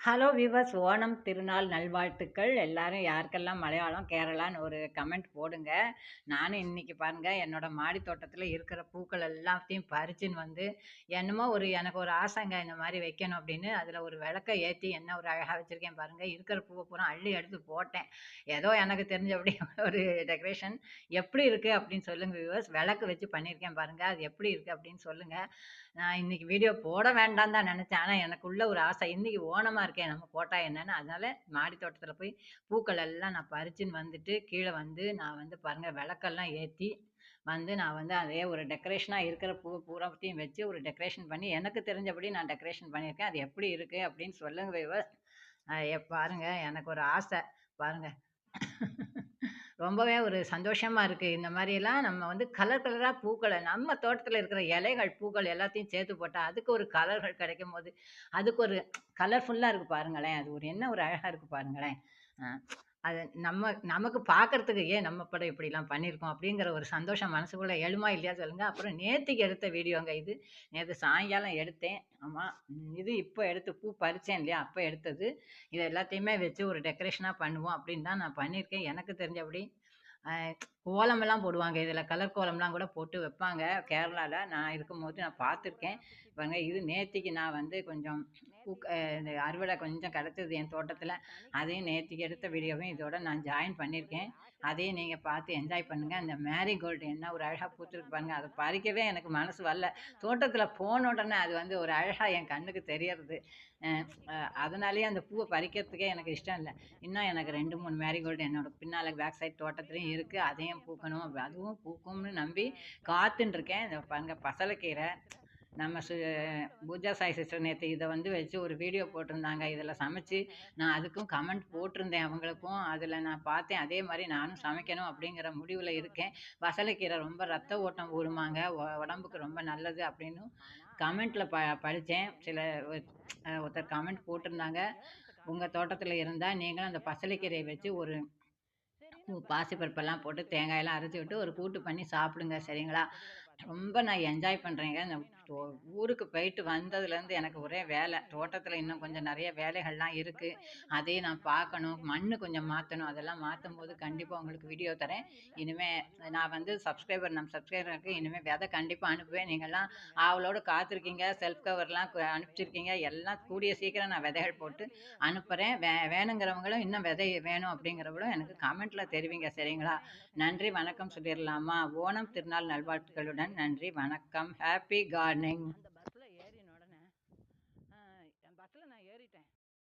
Hello viewers, Onam திருநாள் நல்வாழ்த்துக்கள். எல்லாரும் யாருக்கெல்லாம் மலையாளம், கேரளான்னு ஒரு கமெண்ட் போடுங்க. நானும் இன்னைக்கு பாருங்க, என்னோட மாடி தோட்டத்துல இருக்கிற பூக்கள் எல்லாத்தையும் பறிச்சுன்னு வந்து, என்னமோ எனக்கு ஒரு ஆசைங்க இந்த மாரி வைக்கணும் அப்படின்னு. அதுல ஒரு விளக்க ஏத்தி என்ன ஒரு அழகா வச்சிருக்கேன் பாருங்க. இருக்கிற பூவ பூரா அள்ளி எடுத்து போட்டேன். ஏதோ எனக்கு தெரிஞ்சபடி ஒரு டெக்கரேஷன். எப்படி இருக்கு அப்படின்னு சொல்லுங்க விவர்ஸ். விளக்கு வச்சு பண்ணியிருக்கேன் பாருங்க. அது எப்படி இருக்கு அப்படின்னு சொல்லுங்க. நான் இன்னைக்கு வீடியோ போட வேண்டான்னு தான் நெனச்சேன். ஆனா எனக்குள்ள ஒரு ஆசை. இன்னைக்கு ஓணமா இருக்கே நம்ம போட்டா என்னன்னு, அதனால மாடி தோட்டத்துல போய் பூக்கள் எல்லாம் நான் பறிச்சுன்னு வந்துட்டு, கீழ வந்து நான் வந்து பாருங்க விளக்கெல்லாம் ஏத்தி வந்து நான் வந்து அதே ஒரு டெக்கரேஷனா இருக்கிற பூ பூராத்தையும் வச்சு ஒரு டெக்கரேஷன் பண்ணி, எனக்கு தெரிஞ்சபடி நான் டெக்கரேஷன் பண்ணியிருக்கேன். அது எப்படி இருக்கு அப்படின்னு சொல்லுங்க வியூவர்ஸ். பாருங்க எனக்கு ஒரு ஆசை. பாருங்க. ரொம்பவே ஒரு சந்தோஷமா இருக்கு. இந்த மாரியெல்லாம் நம்ம வந்து கலர் கலரா பூக்கள நம்ம தோட்டத்துல இருக்கிற இலைகள், பூக்கள் எல்லாத்தையும் சேர்த்து போட்டா, அதுக்கு ஒரு கலர்கள் கிடைக்கும்போது, அதுக்கு ஒரு கலர்ஃபுல்லா இருக்கு பாருங்களேன். அது ஒரு என்ன ஒரு அழகா இருக்கு பாருங்களேன். அ அது நமக்கு பார்க்கறதுக்கு ஏன் நம்ம படம் இப்படிலாம் பண்ணியிருக்கோம் அப்படிங்கிற ஒரு சந்தோஷம் மனசுக்குள்ள எழுமா இல்லையா சொல்லுங்க. அப்புறம் நேத்திக்கு எடுத்த வீடியோங்க இது. நேத்து சாயங்காலம் எடுத்தேன். ஆமா. இது இப்ப எடுத்து பூ பறிச்சேன் இல்லையா? அப்ப எடுத்தது. இத எல்லாத்தையுமே வச்சு ஒரு டெக்கரேஷனா பண்ணுவோம் அப்படின்னு தான் நான் பண்ணியிருக்கேன். எனக்கு தெரிஞ்சபடி. அ கோலமெல்லாம் போடுவாங்க. இதில கலர் கோலம்லாம் கூட போட்டு வைப்பாங்க. கேரளால நான் இருக்கும்போது நான் பார்த்துருக்கேன். பாருங்க இது நேத்திக்கு நான் வந்து கொஞ்சம் இந்த அறுவடை கொஞ்சம் கிடைச்சது என் தோட்டத்தில. அதையும் நேத்திக்கு எடுத்த வீடியோவையும் இதோட நான் ஜாயின் பண்ணியிருக்கேன். அதையும் நீங்க பார்த்து என்ஜாய் பண்ணுங்க. அந்த மேரிகோல்டு என்ன ஒரு அழகா பூத்திருக்கு பாருங்க. அத பறிக்கவே எனக்கு மனசு வரல. தோட்டத்தில போன உடனே அது வந்து ஒரு அழகா என் கண்ணுக்கு தெரியறது. அ அ அதனாலேயே அந்த பூவ பறிக்கிறதுக்கே எனக்கு இஷ்டம் இல்ல. இன்னும் எனக்கு 2, 3 மேரிகோல்டு என்னோட பின்னால பேக் சைட் தோட்டத்திலயும் இருக்கு. அதையும் பூக்கணும். அதுவும் பூக்கும்னு நம்பி காத்துன்னு இருக்கேன். இத பாருங்க பசலைக்கீரை. நம்ம பூஜா சாய் சிஸ்டர் நேத்து இத வந்து வச்சு ஒரு வீடியோ போட்டிருந்தாங்க. இதில சமைச்சு நான் அதுக்கும் கமெண்ட் போட்டிருந்தேன் அவங்களுக்கும். அதில நான் பார்த்தேன். அதே மாரி நானும் சமைக்கணும் அப்படிங்கிற முடிவுல இருக்கேன். பசலைக்கீரை ரொம்ப ரத்த ஓட்டம் ஊறுமாங்க. உடம்புக்கு ரொம்ப நல்லது அப்படின்னு கமெண்ட்ல படிச்சேன். சில ஒருத்தர் கமெண்ட் போட்டிருந்தாங்க. உங்க தோட்டத்தில இருந்தா நீங்களும் அந்த பசலைக்கீரைய வச்சு ஒரு பாசிப்பருப்பெல்லாம் போட்டு தேங்காயெல்லாம் அரைச்சு விட்டு ஒரு கூட்டு பண்ணி சாப்பிடுங்க சரிங்களா? ரொம்ப நான் என்ஜாய் பண்றேங்க. இந்த தோ ஊருக்கு போயிட்டு வந்ததுலேருந்து எனக்கு ஒரே வேலை. தோட்டத்தில இன்னும் கொஞ்சம் நெறைய வேலைகள்லாம் இருக்கு. அதையும் நான் பார்க்கணும். மண்ணு கொஞ்சம் மாத்தணும். அதெல்லாம் மாத்தும்போது கண்டிப்பா உங்களுக்கு வீடியோ தரேன். இனிமே நான் வந்து நம்ம சப்ஸ்கிரைபருக்கு இனிமே விதை கண்டிப்பா அனுப்புவேன். நீங்கலாம் ஆவலோட காத்திருக்கீங்க. செல்ஃப் கவர்லாம் அனுப்பிச்சிருக்கீங்க. எல்லாம் கூடிய சீக்கிரம் நான் விதைகள் போட்டு அனுப்புறேன். வேணுங்கிறவங்களும் இன்னும் விதை வேணும் அப்படிங்கிறவங்களும் எனக்கு கமெண்ட்ல தெரிவிங்க சரிங்களா? நன்றி, வணக்கம் சொல்லிறலாமா? ஓணம் திருநாள் நல்வாழ்த்துக்களுடன் நன்றி, வணக்கம். Happy gardening.